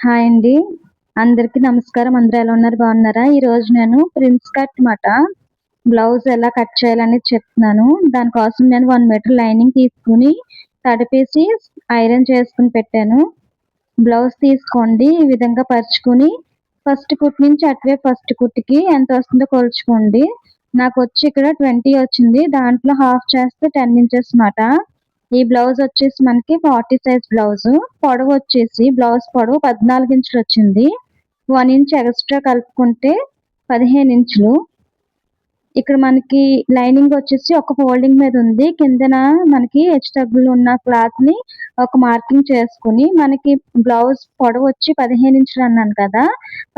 Hi అండి. అందరికీ నమస్కారం. అందరూ ఎలా ఉన్నారు? బాగున్నారా? ఈరోజు నేను ప్రిన్స్ కట్ బ్లౌజ్ ఎలా కట్ చేయాలనేది చెప్తున్నాను. దానికోసం నేను 1 మీటర్ లైనింగ్ తీసుకొని తడిపేసి ఐరన్ చేసుకొని పెట్టాను. బ్లౌజ్ తీసుకోండి. ఈ విధంగా పరుచుకొని ఫస్ట్ కుట్టు నుంచి అటువైపు ఫస్ట్ కుట్టుకి ఎంత వస్తుందో కొలుచుకోండి. నాకొచ్చి ఇక్కడ 20 వచ్చింది. దాంట్లో హాఫ్ చేస్తే 10 ఇంచెస్ మాట. ఈ బ్లౌజ్ వచ్చేసి మనకి 40 సైజ్ బ్లౌజు. పొడవు వచ్చేసి బ్లౌజ్ పొడవు 14 ఇంచులు వచ్చింది. 1 ఇంచ్ ఎక్స్ట్రా కలుపుకుంటే 15 ఇంచులు. ఇక్కడ మనకి లైనింగ్ వచ్చేసి ఒక ఫోల్డింగ్ మీద ఉంది. కిందన మనకి హెచ్‌డబ్ల్యూ ఉన్న క్లాత్‌ని ఒక మార్కింగ్ చేసుకొని, మనకి బ్లౌజ్ పొడవు వచ్చి 15 ఇంచులు అన్నాను కదా!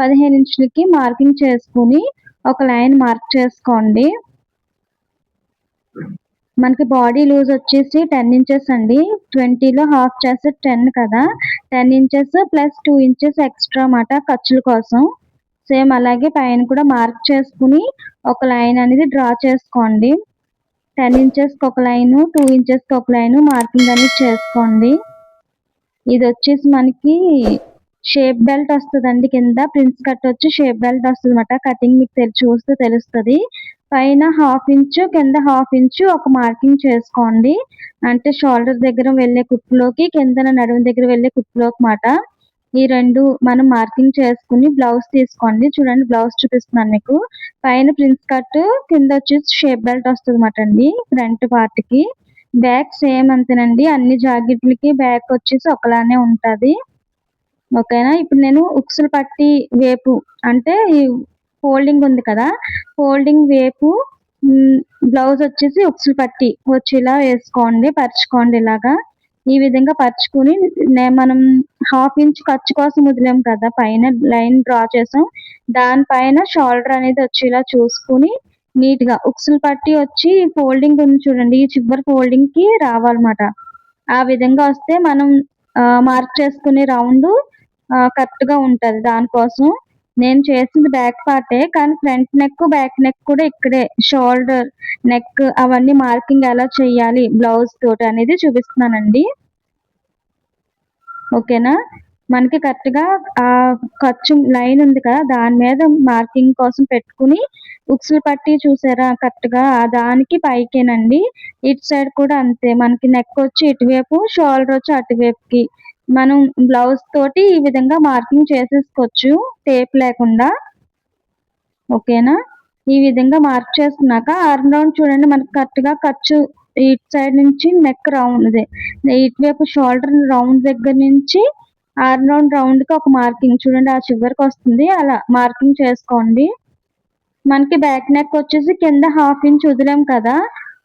15 ఇంచులకి మార్కింగ్ చేసుకొని ఒక లైన్ మార్క్ చేసుకోండి. మనకి బాడీ లూజ్ వచ్చేసి 10 ఇంచెస్ అండి. 20లో హాఫ్ చేస్తే 10 కదా! 10 ఇంచెస్ ప్లస్ 2 ఇంచెస్ ఎక్స్ట్రా మాట ఖర్చుల కోసం. సేమ్ అలాగే పైన కూడా మార్క్ చేసుకొని ఒక లైన్ అనేది డ్రా చేసుకోండి. 10 ఇంచెస్‌కి ఒక లైను, 2 ఇంచెస్‌కి ఒక లైను మార్కింగ్ అనేది చేసుకోండి. ఇదొచ్చేసి మనకి షేప్ బెల్ట్ వస్తదండి కింద. ప్రిన్స్ కట్ వచ్చి షేప్ బెల్ట్ వస్తదన్నమాట. కటింగ్ మీకు చూస్తే తెలుస్తది. పైన హాఫ్ ఇంచు, కింద హాఫ్ ఇంచు ఒక మార్కింగ్ చేసుకోండి. అంటే షోల్డర్ దగ్గర వెళ్ళే కుట్టులోకి, కిందన నడుము దగ్గర వెళ్ళే కుట్టులోకి మాట. ఈ 2 మనం మార్కింగ్ చేసుకొని బ్లౌజ్ తీసుకోండి. చూడండి బ్లౌజ్ చూపిస్తున్నాను మీకు. పైన ప్రిన్స్ కట్, కింద వచ్చేసి షేప్ బెల్ట్ వస్తదన్నమాట అండి ఫ్రంట్ పార్ట్‌కి. బ్యాక్ సేమ్ అంతేనండి. అన్ని జాకెట్లకి బ్యాక్ వచ్చేసి ఒకలానే ఉంటది. ఓకేనా? ఇప్పుడు నేను ఉక్సులు పట్టి వేపు అంటే ఈ ఫోల్డింగ్ ఉంది కదా! ఫోల్డింగ్ వేపు బ్లౌజ్ వచ్చేసి ఉక్సులు పట్టి వచ్చేలా వేసుకోండి. పరుచుకోండి ఇలాగా. ఈ విధంగా పరుచుకొని మనం హాఫ్ ఇంచ్ ఖర్చు కోసం వదిలాం కదా! పైన లైన్ డ్రా చేసాం. దానిపైన షోల్డర్ అనేది వచ్చేలా చూసుకొని నీట్‌గా ఉక్సులు పట్టి వచ్చి ఫోల్డింగ్ ఉంది చూడండి. ఈ చివరి ఫోల్డింగ్‌కి రావాలన్నమాట. ఆ విధంగా వస్తే మనం మార్క్ చేసుకునే రౌండు కరెక్ట్‌గా ఉంటది. దానికోసం నేను చేసింది బ్యాక్ పార్టే. కానీ ఫ్రంట్ నెక్, బ్యాక్ నెక్ కూడా ఇక్కడే షోల్డర్, నెక్ అవన్నీ మార్కింగ్ ఎలా చేయాలి బ్లౌజ్ తోటి అనేది చూపిస్తున్నానండి. ఓకేనా? మనకి కరెక్ట్‌గా ఖర్చు లైన్ ఉంది కదా! దాని మీద మార్కింగ్ కోసం పెట్టుకొని ఉక్సులు పట్టి చూసారా కరెక్ట్‌గా దానికి పైకేనండి. ఇటు సైడ్ కూడా అంతే. మనకి నెక్ వచ్చి ఇటువైపు, షోల్డర్ వచ్చి అటువైపుకి. మనం బ్లౌజ్ తోటి ఈ విధంగా మార్కింగ్ చేసేసుకోవచ్చు టేప్ లేకుండా. ఓకేనా? ఈ విధంగా మార్క్ చేసుకున్నాక ఆర్మ్ రౌండ్ చూడండి మనకి కరెక్ట్‌గా ఖర్చు ఇటు సైడ్ నుంచి నెక్ రౌండ్ ఇటువైపు షోల్డర్ రౌండ్ దగ్గర నుంచి ఆర్మ్ రౌండ్‌కి ఒక మార్కింగ్ చూడండి ఆ చివరికొస్తుంది. అలా మార్కింగ్ చేసుకోండి. మనకి బ్యాక్ నెక్ వచ్చేసి కింద హాఫ్ ఇంచ్ వదిలాం కదా!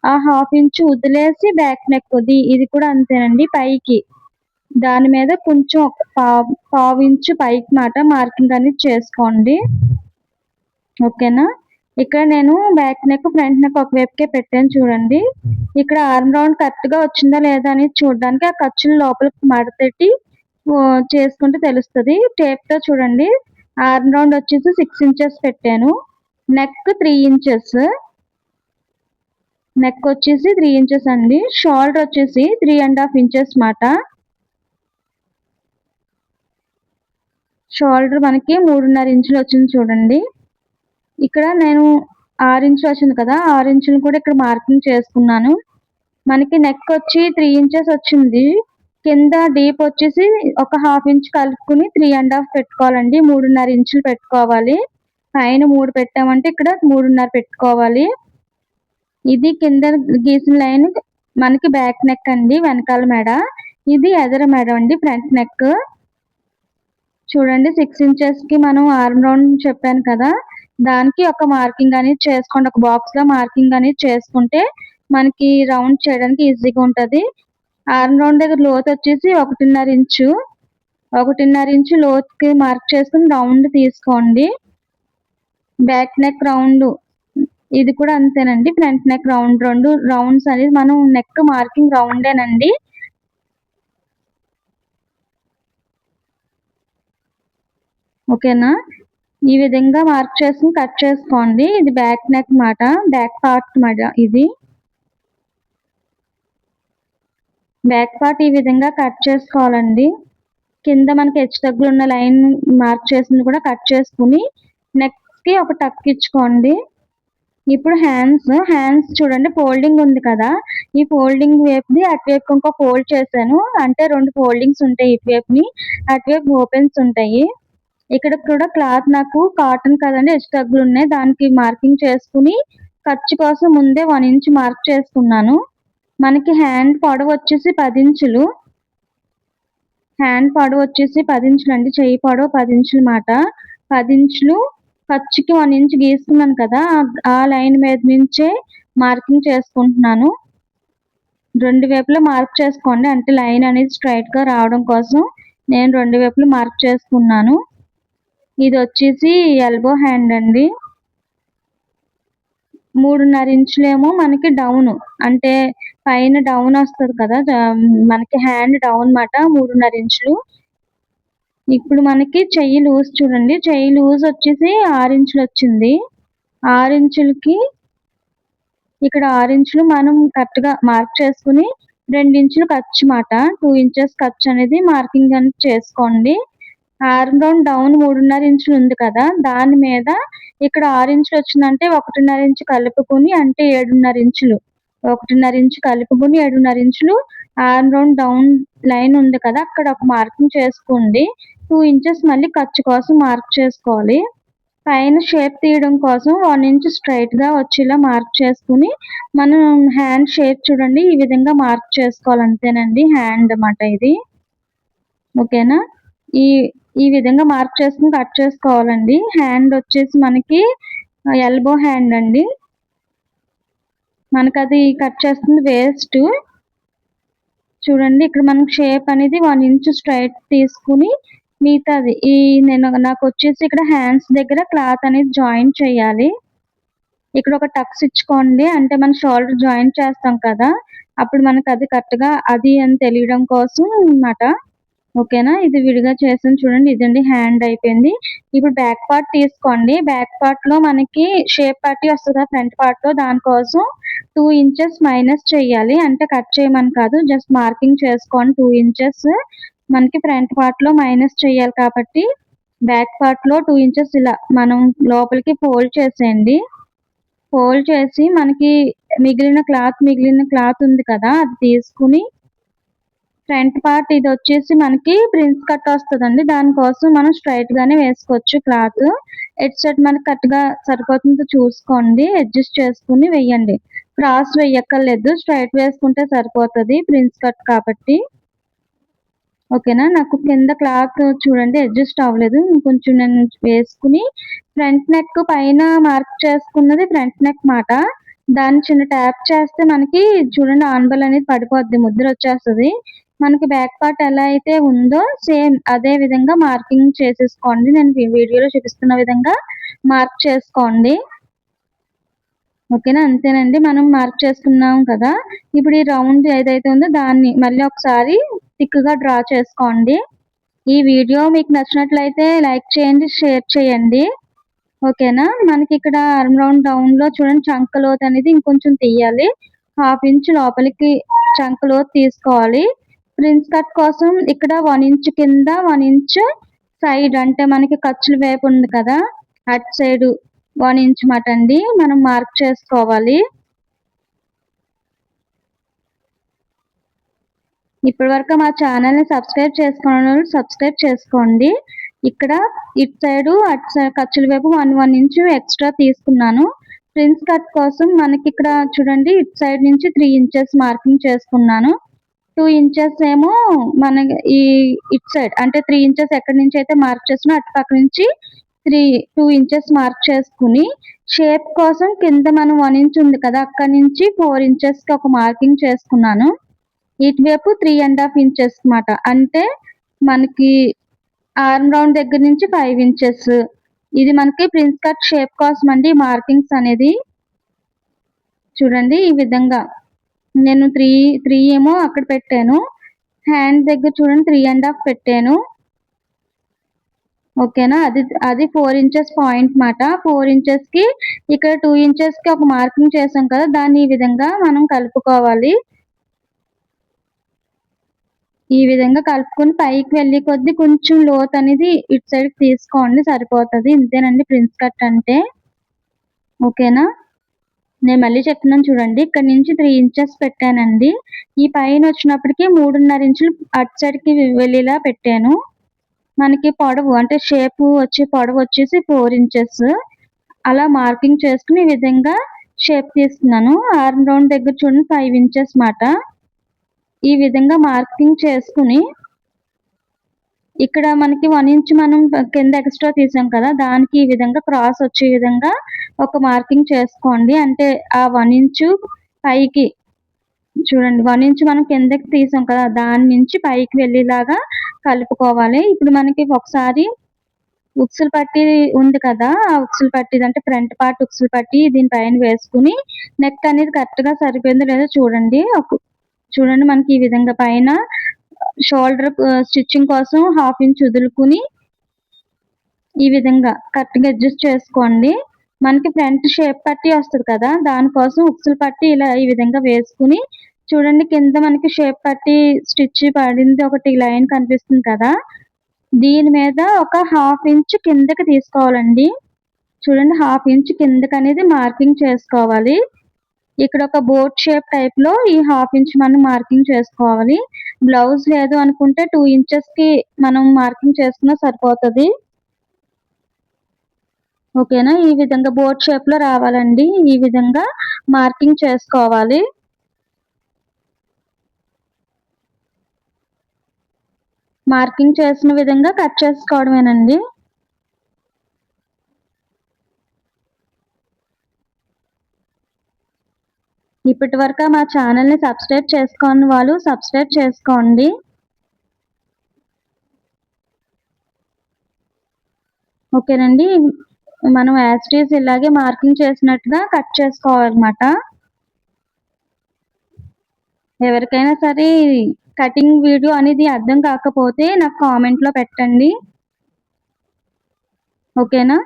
ఆ హాఫ్ ఇంచ్ వదిలేసి బ్యాక్ నెక్ ఇది కూడా అంతేనండి పైకి. దాని మీద కొంచెం ఒక పావించు పైకి మాట మార్కింగ్ అనేది చేసుకోండి. ఓకేనా? ఇక్కడ నేను బ్యాక్ నెక్, ఫ్రంట్ నెక్ ఒక వైపుకే పెట్టాను చూడండి. ఇక్కడ ఆర్మ్ రౌండ్ కరెక్ట్‌గా వచ్చిందా లేదా అనేది చూడడానికి ఆ ఖర్చులు లోపలికి మడతెట్టి చేసుకుంటే తెలుస్తది. టేప్‌తో చూడండి. ఆర్మ్ రౌండ్ వచ్చేసి 6 ఇంచెస్ పెట్టాను. Neck 3 inches. నెక్ వచ్చేసి 3 ఇంచెస్ అండి. షోల్డర్ వచ్చేసి 3 ½ ఇంచెస్ మాట. షోల్డర్ మనకి 3.5 ఇంచులు వచ్చింది చూడండి. ఇక్కడ నేను 6 ఇంచులు వచ్చింది కదా! 6 ఇంచులు కూడా ఇక్కడ మార్కింగ్ చేసుకున్నాను. మనకి నెక్ వచ్చి 3 ఇంచెస్ వచ్చింది. కింద డీప్ వచ్చేసి ఒక హాఫ్ ఇంచ్ కలుపుకొని 3 ½ పెట్టుకోవాలండి. 3.5 ఇంచులు పెట్టుకోవాలి. పైన 3 పెట్టామంటే ఇక్కడ 3.5 పెట్టుకోవాలి. ఇది కింద గీసిన లైన్ మనకి బ్యాక్ నెక్ అండి. వెనకాల మెడ. ఇది ఎదర మెడ అండి ఫ్రంట్ నెక్. చూడండి 6 ఇంచెస్‌కి మనం ఆర్మ్ రౌండ్ చెప్పాను కదా! దానికి ఒక మార్కింగ్ అనేది చేసుకోండి. ఒక బాక్స్‌లో మార్కింగ్ అనేది చేసుకుంటే మనకి రౌండ్ చేయడానికి ఈజీగా ఉంటది. ఆర్మ్ రౌండ్ దగ్గర లోతు వచ్చేసి 1.5 ఇంచు. 1.5 ఇంచు లోతుకి మార్క్ చేసుకొని రౌండ్ తీసుకోండి. బ్యాక్ నెక్ రౌండ్ ఇది కూడా అంతేనండి. ఫ్రంట్ నెక్ రౌండ్ 2 రౌండ్స్ అనేది మనం నెక్ మార్కింగ్ రౌండేనండి. ఓకేనా? ఈ విధంగా మార్క్ చేసుకొని కట్ చేసుకోండి. ఇది బ్యాక్ నెక్ మాట. బ్యాక్ పార్ట్ మాట ఇది. బ్యాక్ పార్ట్ ఈ విధంగా కట్ చేసుకోవాలండి. కింద మనకి హెచ్చుతగ్గులు ఉన్న లైన్ మార్క్ చేసింది కూడా కట్ చేసుకుని నెక్కి ఒక టక్ ఇచ్చుకోండి. ఇప్పుడు హ్యాండ్స్ చూడండి ఫోల్డింగ్ ఉంది కదా, ఈ ఫోల్డింగ్ వైపుది అటువైపు ఇంకో ఫోల్డ్ చేశాను. అంటే 2 ఫోల్డింగ్స్ ఉంటాయి ఇటువైపుని, అటువైపు ఓపెన్స్ ఉంటాయి. ఇక్కడ కూడా క్లాత్ నాకు కాటన్ కదండి, హెచ్చుతగ్గులు ఉన్నాయి. దానికి మార్కింగ్ చేసుకుని ఖర్చు కోసం ముందే 1 ఇంచ్ మార్క్ చేసుకున్నాను. మనకి హ్యాండ్ పొడవు వచ్చేసి 10 ఇంచులు. హ్యాండ్ పొడవు వచ్చేసి 10 ఇంచులు అండి, చెయ్యి పొడవు 10 ఇంచులు మాట. 10 ఇంచులు ఖర్చుకి 1 ఇంచ్ గీసుకున్నాను కదా, ఆ లైన్ మీద నుంచే మార్కింగ్ చేసుకుంటున్నాను. 2 వైపులా మార్క్ చేసుకోండి, అంటే లైన్ అనేది స్ట్రైట్‌గా రావడం కోసం నేను 2 వైపులా మార్క్ చేసుకున్నాను. ఇది వచ్చేసి ఎల్బో హ్యాండ్ అండి. 3.5 ఇంచులేమో మనకి డౌను, అంటే పైన డౌన్ వస్తది కదా, మనకి హ్యాండ్ డౌన్ మాట 3.5 ఇంచులు. ఇప్పుడు మనకి చెయ్యి లూజ్ చూడండి, చెయ్యి లూజ్ వచ్చేసి 6 ఇంచులు వచ్చింది. 6 ఇంచులకి ఇక్కడ 6 ఇంచులు మనం కరెక్ట్‌గా మార్క్ చేసుకుని 2 ఇంచులు ఖర్చు మాట. 2 ఇంచెస్ ఖర్చు అనేది మార్కింగ్ అనేది చేసుకోండి. ఆర్మ్ రౌండ్ డౌన్ 3.5 ఇంచులు ఉంది కదా, దాని మీద ఇక్కడ 6 ఇంచులు వచ్చిందంటే 1.5 ఇంచు కలుపుకొని, అంటే 7.5 ఇంచులు. 1.5 ఇంచు కలుపుకొని 7.5 ఇంచులు ఆర్మ్ రౌండ్ డౌన్ లైన్ ఉంది కదా, అక్కడ ఒక మార్కింగ్ చేసుకోండి. 2 ఇంచెస్ మళ్ళీ ఖర్చు కోసం మార్క్ చేసుకోవాలి. పైన షేప్ తీయడం కోసం 1 ఇంచ్ స్ట్రైట్‌గా వచ్చేలా మార్క్ చేసుకుని, మనం హ్యాండ్ షేప్ చూడండి ఈ విధంగా మార్క్ చేసుకోవాలి. అంతేనండి హ్యాండ్ మాట ఇది. ఓకేనా? ఈ విధంగా మార్క్ చేసుకొని కట్ చేసుకోవాలండి. హ్యాండ్ వచ్చేసి మనకి ఎల్బో హ్యాండ్ అండి. మనకది కట్ చేస్తుంది వేస్ట్. చూడండి ఇక్కడ మనకి షేప్ అనేది 1 ఇంచ్ స్ట్రైట్ తీసుకుని మిగతాది నాకొచ్చేసి ఇక్కడ హ్యాండ్స్ దగ్గర క్లాత్ అనేది జాయింట్ చేయాలి. ఇక్కడ ఒక టక్స్ ఇచ్చుకోండి, అంటే మనం షోల్డర్ జాయింట్ చేస్తాం కదా, అప్పుడు మనకు అది కరెక్ట్‌గా అది అని తెలియడం కోసం అన్నమాట. ఓకేనా? ఇది విడిగా చేశాను చూడండి, ఇదండి హ్యాండ్ అయిపోయింది. ఇప్పుడు బ్యాక్ పార్ట్ తీసుకోండి. బ్యాక్ పార్ట్‌లో మనకి షేప్ పట్టి వస్తది కదా ఫ్రంట్ పార్ట్‌లో, దానికోసం 2 ఇంచెస్ మైనస్ చేయాలి. అంటే కట్ చేయమని కాదు, జస్ట్ మార్కింగ్ చేసుకోండి. 2 ఇంచెస్ మనకి ఫ్రంట్ పార్ట్‌లో మైనస్ చేయాలి కాబట్టి బ్యాక్ పార్ట్‌లో 2 ఇంచెస్ ఇలా మనం లోపలికి ఫోల్డ్ చేసేయండి. ఫోల్డ్ చేసి మనకి మిగిలిన క్లాత్ ఉంది కదా, అది తీసుకుని ఫ్రంట్ పార్ట్ ఇది వచ్చేసి మనకి ప్రిన్స్ కట్ వస్తదండి. దానికోసం మనం స్ట్రైట్ గానే వేసుకోవచ్చు క్లాత్. ఎటు సైడ్ మనకి కరెక్ట్‌గా సరిపోతుందో చూసుకోండి, అడ్జస్ట్ చేసుకుని వేయండి. క్రాస్ వేయక్కర్లేదు, స్ట్రైట్ వేసుకుంటే సరిపోతది ప్రిన్స్ కట్ కాబట్టి. ఓకేనా? నాకు కింద క్లాత్ చూడండి అడ్జస్ట్ అవ్వలేదు, ఇంకొంచెం నేను వేసుకుని ఫ్రంట్ నెక్ పైన మార్క్ చేసుకున్నది ఫ్రంట్ నెక్ మాట. దాన్ని చిన్న ట్యాప్ చేస్తే మనకి చూడండి ఆన్బల్ అనేది పడిపోద్ది, ముద్ర వచ్చేస్తది. మనకి బ్యాక్ పార్ట్ ఎలా అయితే ఉందో సేమ్ అదే విధంగా మార్కింగ్ చేసేసుకోండి. నేను వీడియోలో చూపిస్తున్న విధంగా మార్క్ చేసుకోండి. ఓకేనా? అంతేనండి, మనం మార్క్ చేసుకున్నాం కదా. ఇప్పుడు ఈ రౌండ్ ఏదైతే ఉందో దాన్ని మళ్ళీ ఒకసారి థిక్‌గా డ్రా చేసుకోండి. ఈ వీడియో మీకు నచ్చినట్లయితే లైక్ చేయండి, షేర్ చేయండి. ఓకేనా? మనకి ఇక్కడ ఆర్మ్ రౌండ్ డౌన్‌లో చూడండి చంక లోతు అనేది ఇంకొంచెం తీయాలి. 1/2 ఇంచ్ లోపలికి చంక లోతు తీసుకోవాలి. ప్రిన్స్ కట్ కోసం ఇక్కడ 1 ఇంచ్ కింద 1 ఇంచ్ సైడ్, అంటే మనకి ఖర్చుల వైపు ఉంది కదా, అటు సైడు 1 ఇంచ్ మాట అండి మనం మార్క్ చేసుకోవాలి. ఇప్పటివరకు మా ఛానల్‌ని సబ్స్క్రైబ్ చేసుకోనోళ్ళు సబ్స్క్రైబ్ చేసుకోండి. ఇక్కడ ఇటు సైడు అటు సైడ్ ఖర్చుల వైపు 1 ఇంచ్ ఎక్స్ట్రా తీసుకున్నాను. ప్రిన్స్ కట్ కోసం మనకి ఇక్కడ చూడండి ఇటు సైడ్ నుంచి 3 ఇంచెస్ మార్కింగ్ చేసుకున్నాను. 2 ఇంచెస్ ఏమో మన ఇటు సైడ్, అంటే 3 ఇంచెస్ ఎక్కడి నుంచి అయితే మార్క్ చేసానో అటు పక్క నుంచి 2 ఇంచెస్ మార్క్ చేసుకుని, షేప్ కోసం కింద మనం 1 ఇంచ్ ఉంది కదా, అక్కడి నుంచి 4 ఇంచెస్‌కి ఒక మార్కింగ్ చేసుకున్నాను. ఇటువైపు 3.5 ఇంచెస్ మాట, అంటే మనకి ఆర్మ్ రౌండ్ దగ్గర నుంచి 5 ఇంచెస్. ఇది మనకి ప్రిన్స్ కట్ షేప్ కోసం అండి మార్కింగ్స్ అనేది. చూడండి ఈ విధంగా నేను 3 ఏమో అక్కడ పెట్టాను. హ్యాండ్ దగ్గర చూడండి 3.5 పెట్టాను. ఓకేనా? అది 4 ఇంచెస్ పాయింట్ మాట. 4 ఇంచెస్‌కి ఇక్కడ 2 ఇంచెస్‌కి ఒక మార్కింగ్ చేసాం కదా, దాన్ని ఈ విధంగా మనం కలుపుకోవాలి. ఈ విధంగా కలుపుకొని పైకి వెళ్ళే కొద్దీ కొంచెం లోతు అనేది ఇటు సైడ్‌కి తీసుకోండి సరిపోతది. ఇంతేనండి ప్రిన్స్ కట్ అంటే. ఓకేనా? నేను మళ్ళీ చెప్తున్నాను చూడండి. ఇక్కడ నుంచి 3 ఇంచెస్ పెట్టానండి. ఈ పైనొచ్చినప్పటికి 3.5 ఇంచులు అటు సైడ్‌కి వెళ్ళేలా పెట్టాను. మనకి పొడవు అంటే షేపు వచ్చి పొడవొచ్చేసి 4 ఇంచెస్. అలా మార్కింగ్ చేసుకొని ఈ విధంగా షేప్ తీస్తున్నాను. ఆర్మ్ రౌండ్ దగ్గర చూడండి 5 ఇంచెస్ మాట. ఈ విధంగా మార్కింగ్ చేసుకొని ఇక్కడ మనకి 1 ఇంచ్ మనం కింద ఎక్స్‌ట్రా తీసాం కదా! దానికి ఈ విధంగా క్రాస్ వచ్చే విధంగా ఒక మార్కింగ్ చేసుకోండి. అంటే ఆ 1 ఇంచు పైకి చూడండి 1 ఇంచ్ మనం కిందకి తీసాం కదా! దాని నుంచి పైకి వెళ్ళేలాగా కలుపుకోవాలి. ఇప్పుడు మనకి ఒకసారి ఉక్సులు పట్టి ఉంది కదా! ఆ ఉక్సులు పట్టిది అంటే ఫ్రంట్ పార్ట్ ఉక్సులు పట్టి దీని పైన వేసుకొని నెక్ అనేది కరెక్ట్‌గా సరిపోయిందో లేదో చూడండి. చూడండి మనకి ఈ విధంగా పైన షోల్డర్ స్టిచ్చింగ్ కోసం 1/2 ఇంచ్ వదులుకొని ఈ విధంగా కరెక్ట్‌గా అడ్జస్ట్ చేసుకోండి. మనకి ఫ్రంట్ షేప్ పట్టి వస్తది కదా! దానికోసం ఉక్సులు పట్టి ఇలా ఈ విధంగా వేసుకొని చూడండి కింద మనకి షేప్ పట్టి స్టిచ్ పడింది ఒకటి లైన్ కనిపిస్తుంది కదా! దీని మీద ఒక 1/2 ఇంచ్ కిందకి తీసుకోవాలండి. చూడండి 1/2 ఇంచ్ కిందకనేది మార్కింగ్ చేసుకోవాలి. ఇక్కడ ఒక బోట్ షేప్ టైప్‌లో ఈ 1/2 ఇంచ్ మనం మార్కింగ్ చేసుకోవాలి. బ్లౌజ్ లేదు అనుకుంటే 2 ఇంచెస్‌కి మనం మార్కింగ్ చేసుకున్నా సరిపోతది. ఓకేనా? ఈ విధంగా బోట్ షేప్‌లో రావాలండి. ఈ విధంగా మార్కింగ్ చేసుకోవాలి. మార్కింగ్ చేసిన విధంగా కట్ చేసుకోవడమేనండి. ఇప్పటివరకు మా ఛానల్‌ని సబ్స్క్రైబ్ చేసుకోని వాళ్ళు సబ్స్క్రైబ్ చేసుకోండి. ఓకేనండి. మనం యాజ్ ఇట్ ఈజ్ ఇలాగే మార్కింగ్ చేసినట్టుగా కట్ చేసుకోవాలన్నమాట. ఎవరికైనా సరే కటింగ్ వీడియో అనేది అర్థం కాకపోతే నాకు కామెంట్‌లో పెట్టండి. ఓకేనా?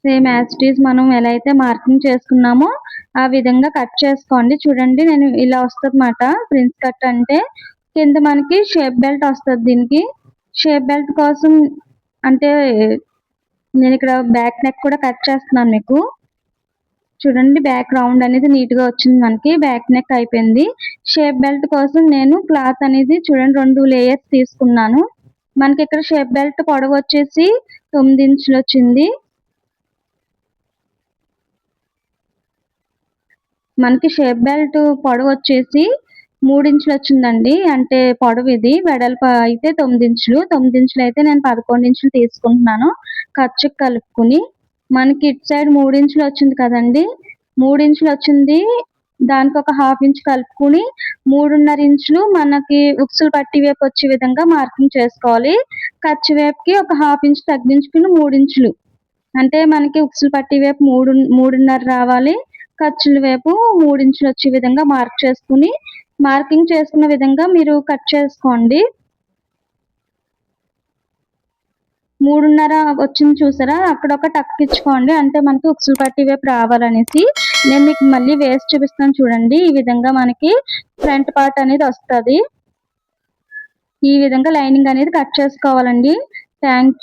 సేమ్ యాజ్ ఇట్ ఈజ్ మనం ఎలా అయితే మార్కింగ్ చేసుకున్నామో ఆ విధంగా కట్ చేసుకోండి. చూడండి నేను ఇలా వస్తదన్నమాట ప్రిన్స్ కట్ అంటే. కింద మనకి షేప్ బెల్ట్ వస్తది దీనికి. షేప్ బెల్ట్ కోసం అంటే నేనిక్కడ బ్యాక్ నెక్ కూడా కట్ చేస్తున్నాను మీకు. చూడండి బ్యాక్ రౌండ్ అనేది నీట్‌గా వచ్చింది మనకి. బ్యాక్ నెక్ అయిపోయింది. షేప్ బెల్ట్ కోసం నేను క్లాత్ అనేది చూడండి 2 లేయర్స్ తీసుకున్నాను. మనకిక్కడ షేప్ బెల్ట్ పొడవొచ్చేసి 9 ఇంచులొచ్చింది. మనకి షేప్ బెల్ట్ పొడవొచ్చేసి 3 ఇంచులొచ్చిందండి. అంటే పొడవిది. వెడల్పు అయితే 9 ఇంచులు. 9 ఇంచులైతే నేను 11 ఇంచులు తీసుకుంటున్నాను. ఖర్చుకి కలుపుకొని. మనకి ఇటు సైడ్ 3 ఇంచులొచ్చింది కదండీ! 3 ఇంచులొచ్చింది. దానికొక 1/2 ఇంచ్ కలుపుకొని 3.5 ఇంచులు మనకి ఉక్సులు పట్టి వైపు వచ్చే విధంగా మార్కింగ్ చేసుకోవాలి. ఖర్చు వైపుకి ఒక 1/2 ఇంచ్ తగ్గించుకొని 3 ఇంచులు. అంటే మనకి ఉక్సులు పట్టి వైపు 3.5 రావాలి. ఖర్చుల వైపు 3 ఇంచులొచ్చే విధంగా మార్క్ చేసుకొని, మార్కింగ్ చేసుకున్న విధంగా మీరు కట్ చేసుకోండి. 3.5 వచ్చింది చూసారా? అక్కడొక టక్ ఇచ్చుకోండి. అంటే మనకి ఉక్సులు పట్టి వైపు రావాలనేసి. నేను మీకు మళ్ళీ వేసి చూపిస్తాను చూడండి. ఈ విధంగా మనకి ఫ్రంట్ పార్ట్ అనేది వస్తది. ఈ విధంగా లైనింగ్ అనేది కట్ చేసుకోవాలండి. Thank you.